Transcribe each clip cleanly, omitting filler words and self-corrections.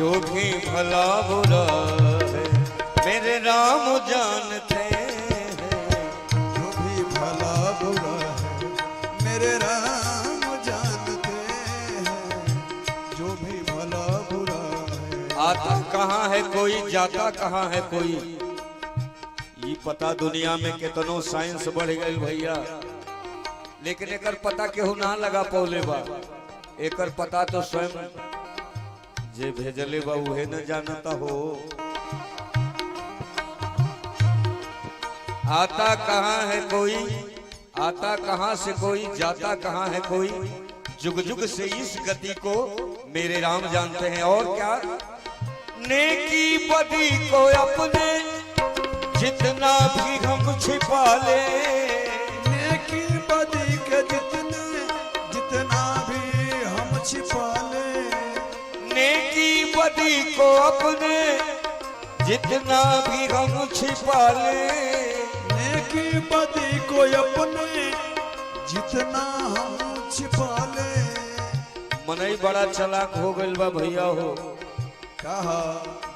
जो भी भला बुरा है मेरे राम जानते हैं। जो भी भला बुरा है मेरे राम जानते हैं। जो भी भला बुरा है। आता कहाँ है कोई, जाता कहाँ है कोई, ये पता दुनिया में कितनो साइंस बढ़ गई भैया, लेकिन एकर पता केहू ना लगा पौले बा। एकर पता तो स्वयं जे भेजले बा उहे न जानता हो। आता कहाँ है कोई, आता कहाँ से कोई, जाता कहाँ है कोई, जुग जुग से इस गति को मेरे राम जानते हैं। और क्या, नेकी बदी को अपने जितना भी हम छिपा ले, नेकी बदी के जितना भी हम छिपा ले, नेकी बदी को अपने जितना भी हम छिपा ले, नेकी बदी को अपने जितना हम छिपा ले। मनई बड़ा चालाक हो गइल बा भैया हो। कहा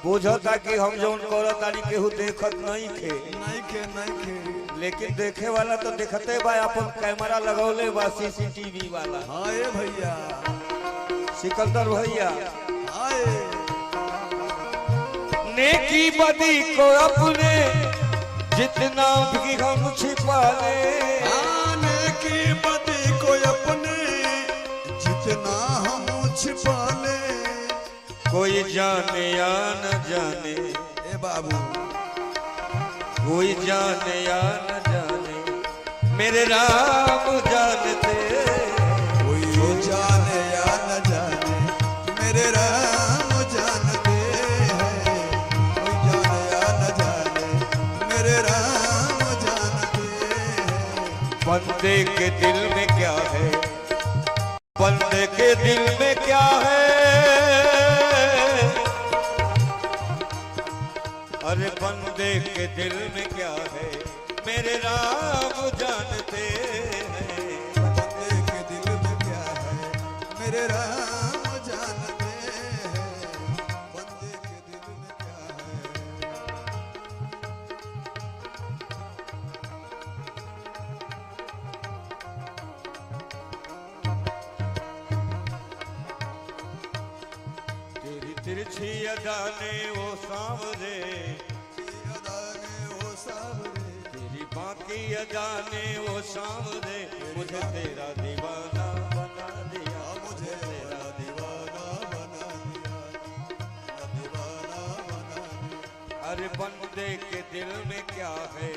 बुझता कि हम जौन करतानी केहू देखत नहीं खे, लेकिन देखे वाला तो देखते बा। अपन कैमरा लगौले बा सीसीटीवी वाला। हाँ ये भैया, सिकंदर भैया, हाय। नेकी बदी को अपने जितना भी हम छिपा ले, नेकी बदी को अपने जितना हम छिपा ले, कोई जाने या न जाने, ए बाबू, कोई जाने या न जाने मेरे राम जानते। कोई जाने या न जाने मेरे राम जानते हैं। कोई जाने या न जाने मेरे राम जानते हैं। बंदे के दिल में क्या है, बंदे के दिल में क्या है, अरे बंदे के दिल में क्या है मेरे राम जानते हैं। बंदे के दिल में क्या है मेरे राम जानते हैं। बंदे के दिल में क्या है। तेरी तिरछी अदा ने वो सांवरे, तेरी बाकी अदा ने वो सांवरे, मुझे तेरा दीवाना बना दिया, मुझे तेरा दीवाना बना दिया, दीवाना बना दिया। अरे बंदे के दिल में क्या है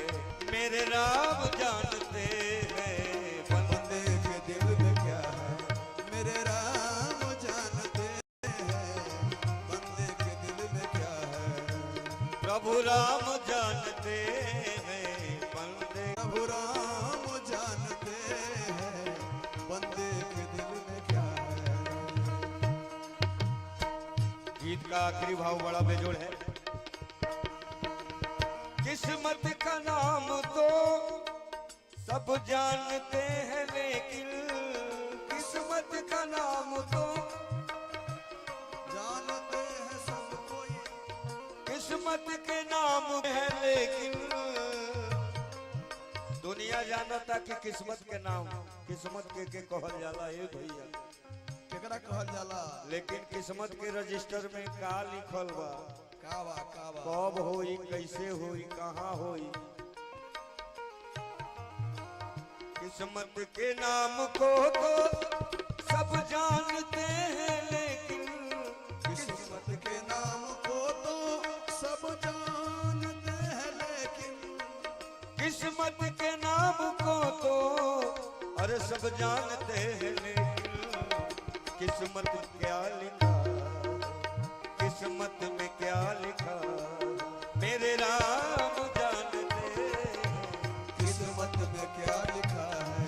मेरे राम जानते हैं। बंदे के दिल में क्या है मेरे राम जानते हैं। बंदे के दिल में क्या है प्रभु राम जानते हैं। बंदे प्रभु राम जानते हैं। बंदे के दिल में क्या है। गीत का आखिरी भाव बड़ा बेजोड़ है। किस्मत का नाम तो सब जानते हैं, लेकिन किस्मत का नाम तो जानते हैं सब कोई। किस्मत के नाम है, लेकिन दुनिया जानता कि किस्मत के नाम किस्मत के कहल जाला ए भैया, केकरा कहल जाला। लेकिन किस्मत के रजिस्टर में का लिखल बा, कावा कावा कब होई, कैसे होई, कहाँ होई। किस्मत के नाम को तो सब जानते हैं, लेकिन किस्मत के नाम को तो सब जानते हैं, लेकिन किस्मत के नाम को तो अरे सब जानते हैं, लेकिन किस्मत क्या लिखा, किस्मत में क्या लिखा मेरे राम जानते हैं। किस्मत में क्या लिखा है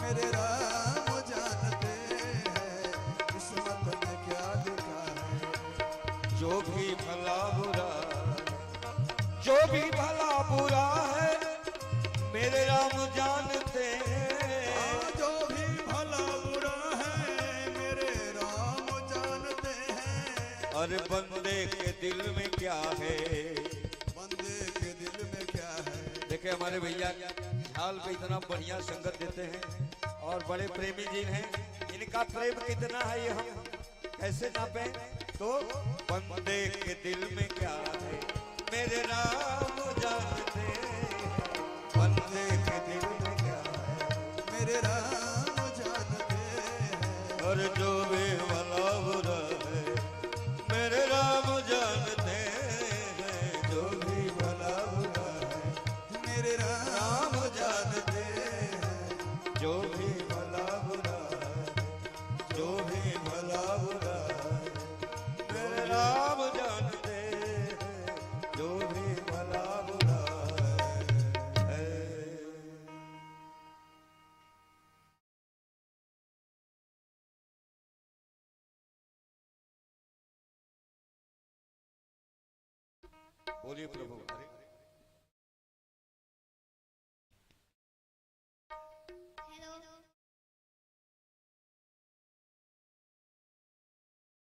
मेरे राम जानते हैं। किस्मत में क्या लिखा है। जो भी भला बुरा, जो भी भला बुरा है मेरे राम जानते हैं। जो भी भला बुरा है मेरे राम जानते हैं। अरे बंदे के दिल में क्या है, बंदे के दिल में क्या है। देखे हमारे भैया झाल पे इतना बढ़िया संगत देते हैं और बड़े प्रेमी जी हैं, इनका प्रेम कितना है ये हम कैसे नापे। तो बंदे के दिल में क्या है मेरे राम जानते हैं, बंदे के दिल में क्या है मेरे राम जानते हैं। और जो भी भला बुरा है मेरे राम जानते हैं, जो भी भला बुरा है मेरे राम जानते हैं। जो भी भला बुरा है, जो भी भला बुरा है मेरे राम जानते हैं, जो भी भला बुरा है। बोलिए प्रभु। हेलो,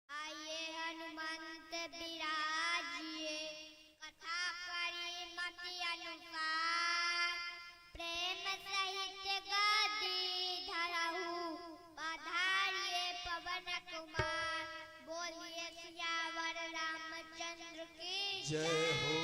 आइए हनुमंत विराजिए, कथा करी मति अनुसार, प्रेम सहित गद्दी धरहु, पधारिए पवन कुमार। बोलिए सियावर रामचंद्र की जय हो।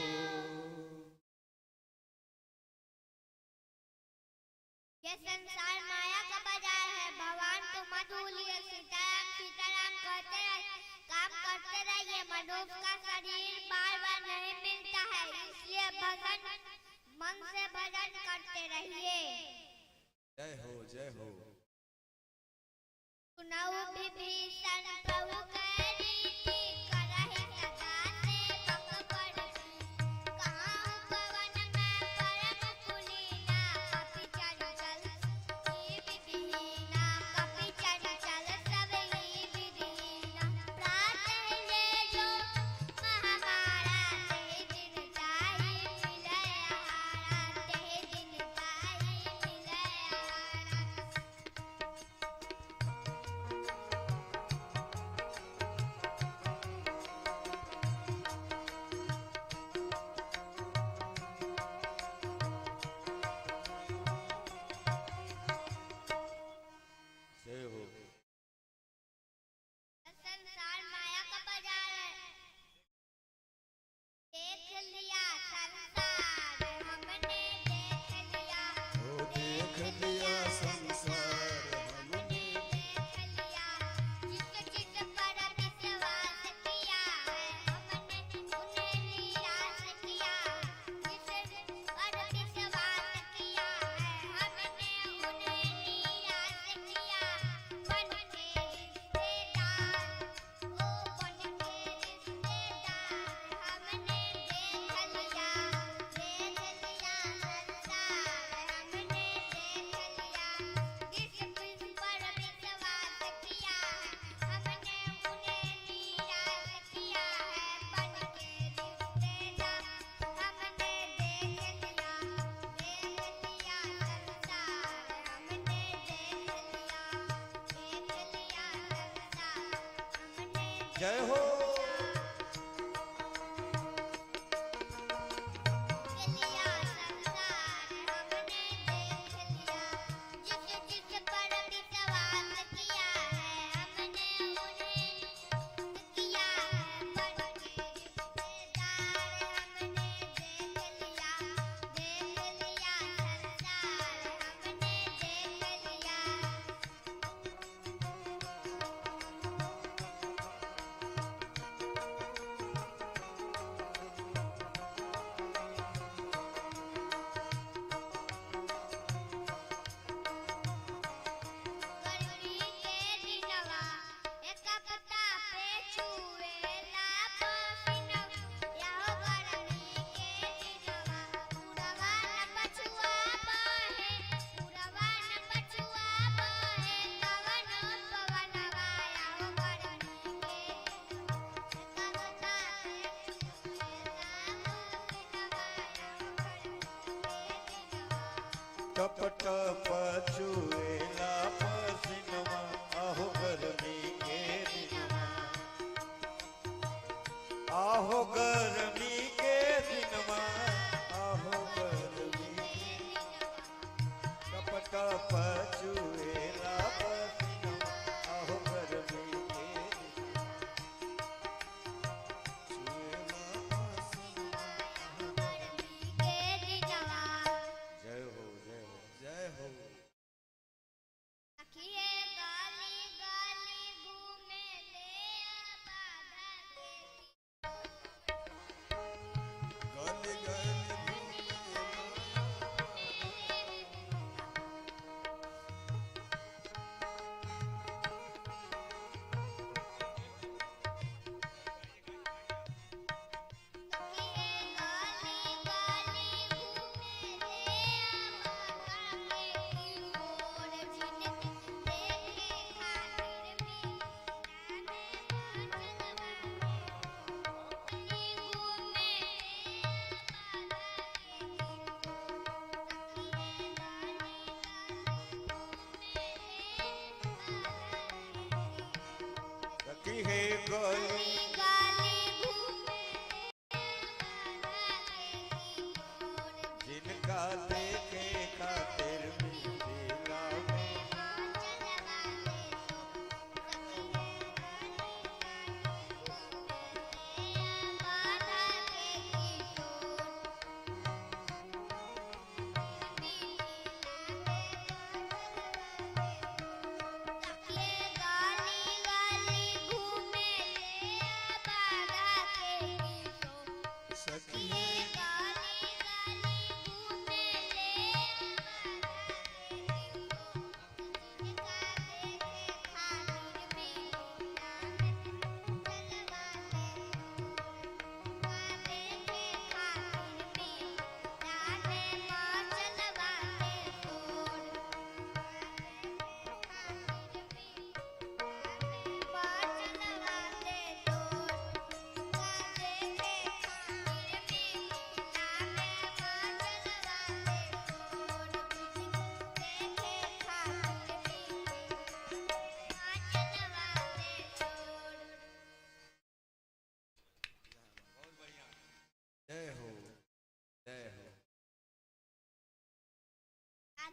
ये संसार माया का बाजार है, भगवान को मत भूलिए, सीताराम सीताराम कहते रहिए, काम करते रहिए। मनुष्य का शरीर बार बार नहीं मिलता है, इसलिए भजन मन से भजन करते रहिए। जय हो जय हो। सुनऊ विभीषण प्रभु कह रीति, करहि सदा सेवक पर प्रीति। कहाहु पवन में परम कुलीना, कपि चंचल ही विधिहीना। कपि चंचल सब ही विधिहीना। प्रातः ले जो महामारा, तेहि दिन ताहि मिलय आहारा। तेहि दिन ताहि मिलय आहारा। जय हो। संसार माया का बाजार है, देख लिया संसार हमने, देख लिया ओ देख लिया संसार हमने। देख लिया। जिस जिस पर विश्वास किया है हमने, उन्हें निराश किया। जिस पर विश्वास किया है हमने, उन्हें निराश किया। बन के रिश्तेदार, ओ बन के रिश्तेदार हमने देख लिया। देख लिया संसार हमने, देख लिया। जिस जिस पर विश्वास किया है हमने, उन्हें निराश किया है। बन के रिश्तेदार हमने देख लिया। देख लिया संसार हमने, देख लिया। देख लिया संसार हमने। जय हो। देख लिया संसार हमने, देख लिया। जिस जिस पर विश्वास किया है हमने, उन्हें किया है। बन के रिश्तेदार हमने देख लिया। देख लिया संसार हमने, देख लिया। गर्मी के दिनवा एक पत्ता पे छुएला पसीना। यहो गर्मी के दिनवा उड़वा न पछुआ बहे, उड़वा न पछुआ बहे। कवन पवनवा यहो गर्मी के दिनवा, एक पत्ता पे छुएला पसीनवा। यहो गर्मी के दिनवा। टप टप चुएला पसीनवा, आहो गर्मी के दिनवा।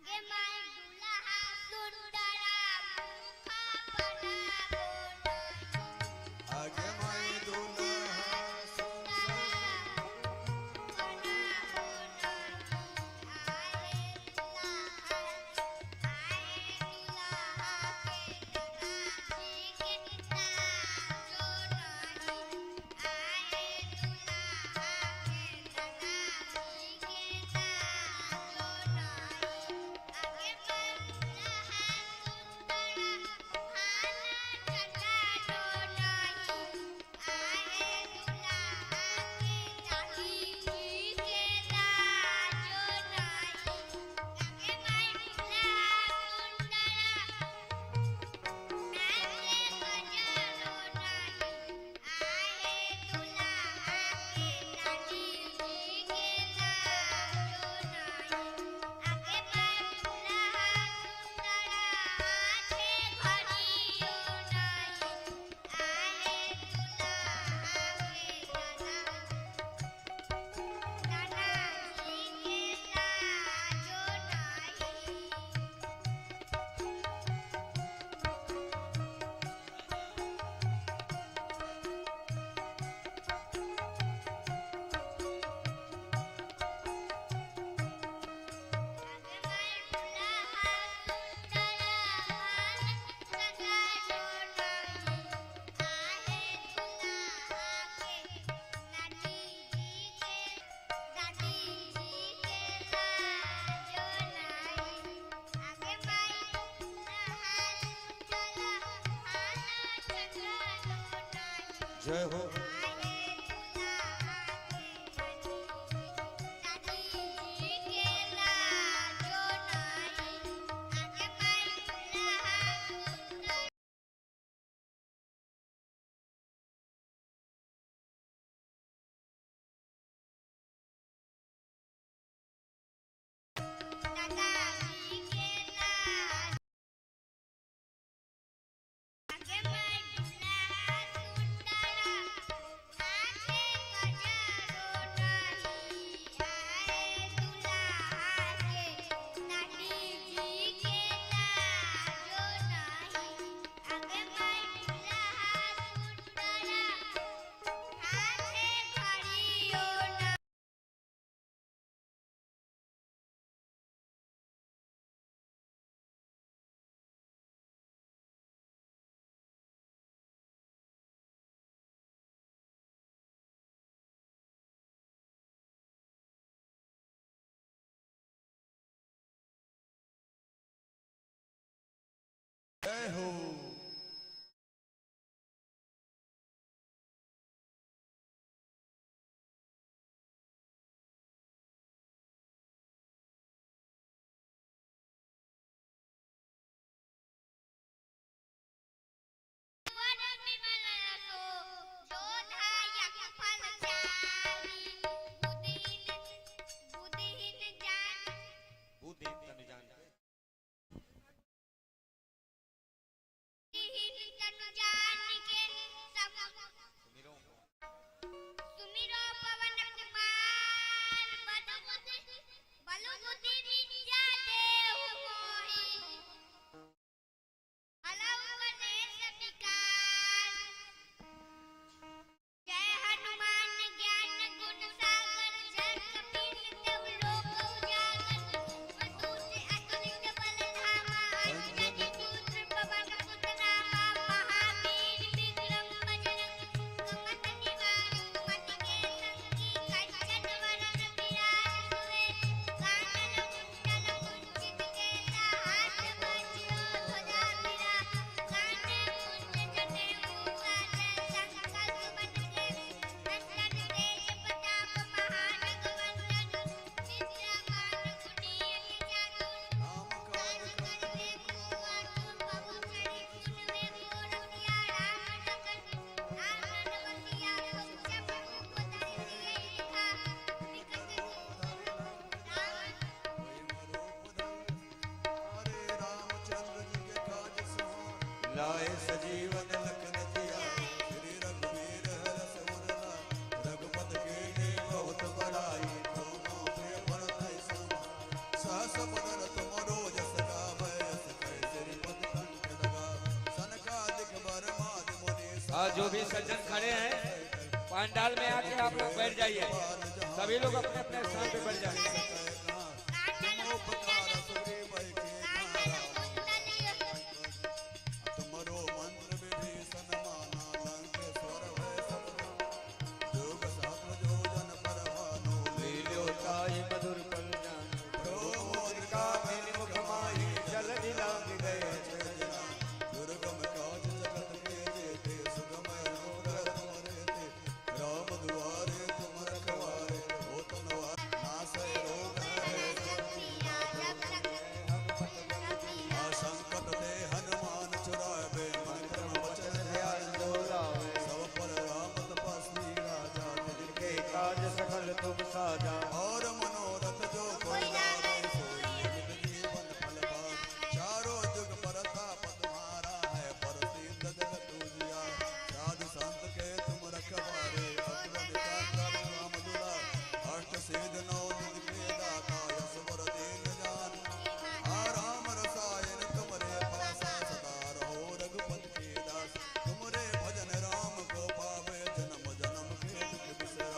आगे माय दुल्हा सुंदरा मुखा बनावो नहीं आगे माई दुल्हा सुंदरा बनावो जय हो। जय हो। लाए सजीवन लखन जिया श्री रघुवीर हरष उरला रघुपत कीन्ही बहुत बड़ाई तुम प्रिय भरत सम सहस बदन तुमरो और जो भी सज्जन खड़े हैं पंडाल में आके आप लोग बैठ जाइए, सभी लोग अपने अपने स्थान पे बैठ जाइए। तुमरो मंत्र विधि सन्माना लंकेश्वर भय सब जोग सहस्र योजन परवानो लील्योताई मधुर पल जान प्रोमोदिका मेरी मुख माही जल दिलांग गए दुर्गम काज जगत के जेते सुगम मनोरथ तुमरे ते राम दुआरे तुम रखवारे हो तनवार नासै रोग हरै संकट दे हनुमान छुड़ावे मन क्रम वचन ध्यान दोलावे सब पर राम तपस्वी राजा जिनके काज सकल तुम साजा और मनोरथ जो कोई लावे सोई जीवन फल पावे चारों जुग परताप तुम्हारा है प्रसिद्ध जगत उजिया साधु संत के तुम रखवारे अतुल निरंतर राम दुलार अष्ट सिद्ध नौ निधि के दाता यशवर दीन जान राम रसायन तुमरे पासा सदा रहो रघुपति के दास तुमरे भजन राम को पावे जन्म जन्म के दुख बिसरा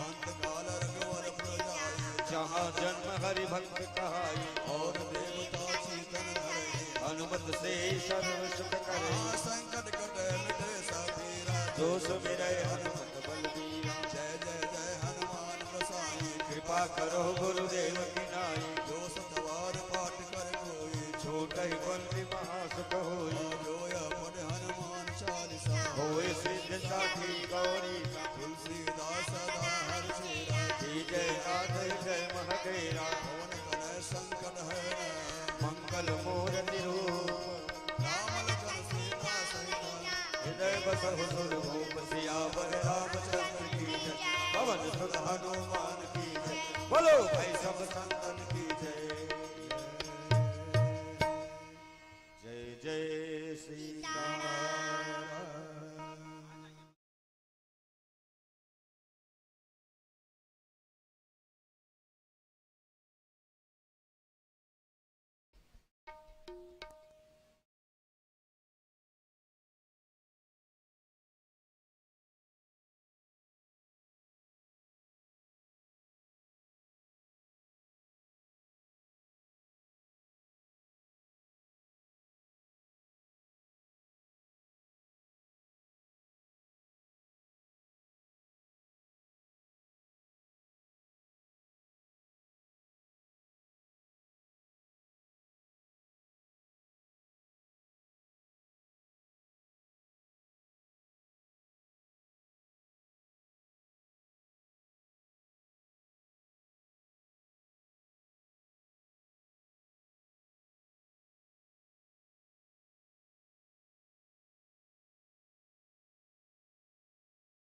अंत काल रघुवर पुर जाई जहाँ जन्म हरि भक्त कहाई और देवता चीतन धरे अनुमत से सर्व सुख करे संकट कटे मिटे सब पीरा दोष मेरे हनुमत बलबीरा जय जय जय हनुमान गोसाई कृपा करो गुरुदेव की नाई जो सतवार पाठ कर कोई छोट ही बंदी महासुख होई जोय पढ़ हनुमान चालीसा होए सिद्ध साखी गौरी तुलसीदास सदा हर चेरा की जय नाथ जय महदेरा पवन तनय संकट है मंगल मूर्ति रूप राम लखन सीता सहित हृदय बसहु सुरभूप सियावर रामचंद्र की जय पवन सुत हनुमान की जय बोलो भाई सब संतन की जय जय जय सीता।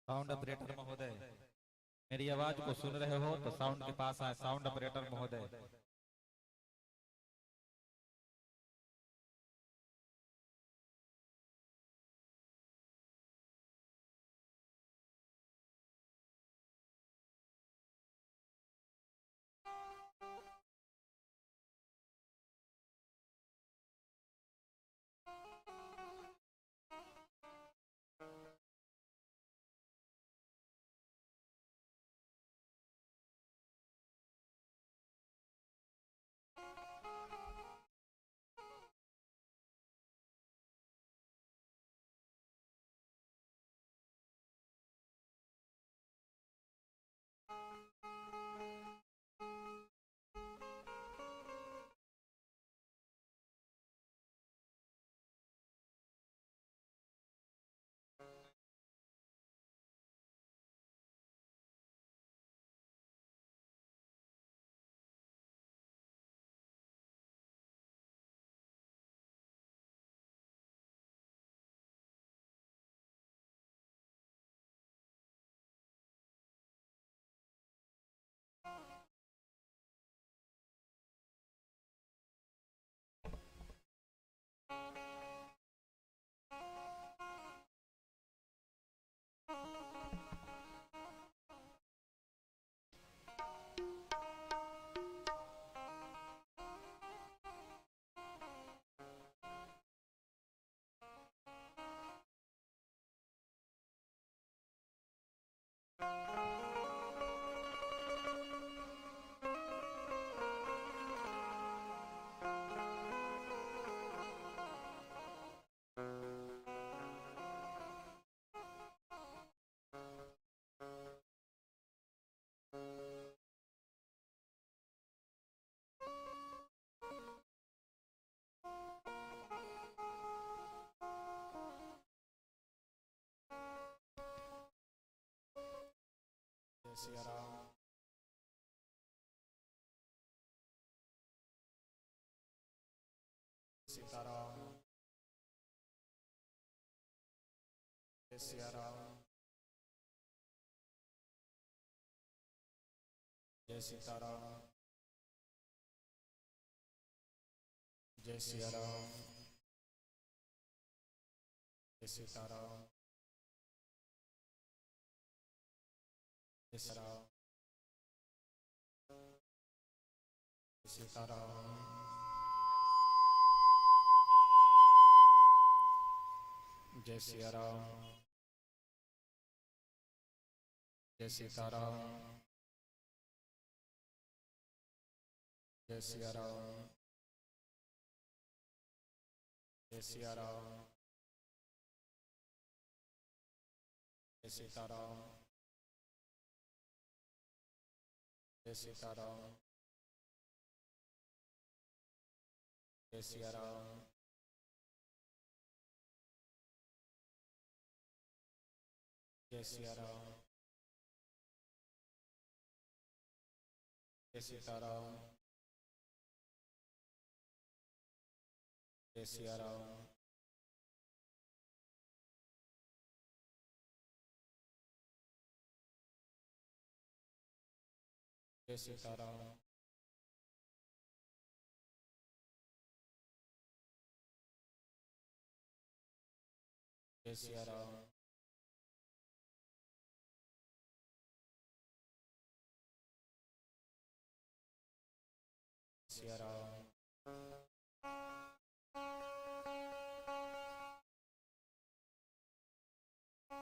साउंड ऑपरेटर महोदय, मेरी आवाज को सुन रहे हो तो साउंड के पास आए। साउंड ऑपरेटर महोदय, जय सिया राम। सीताराम। जय सिया राम। जय सीताराम। जय सिया राम। जय सीताराम। जय सिया राम। जय सीताराम। जय सिया राम। जय सीताराम। जय सिया राम। जय सिया राम। जय सीताराम। जय सीताराम। जय सिया राम। जय सिया राम। जय सीताराम। जय सिया राम। जय सीताराम। जय सिया राम। सिया राम।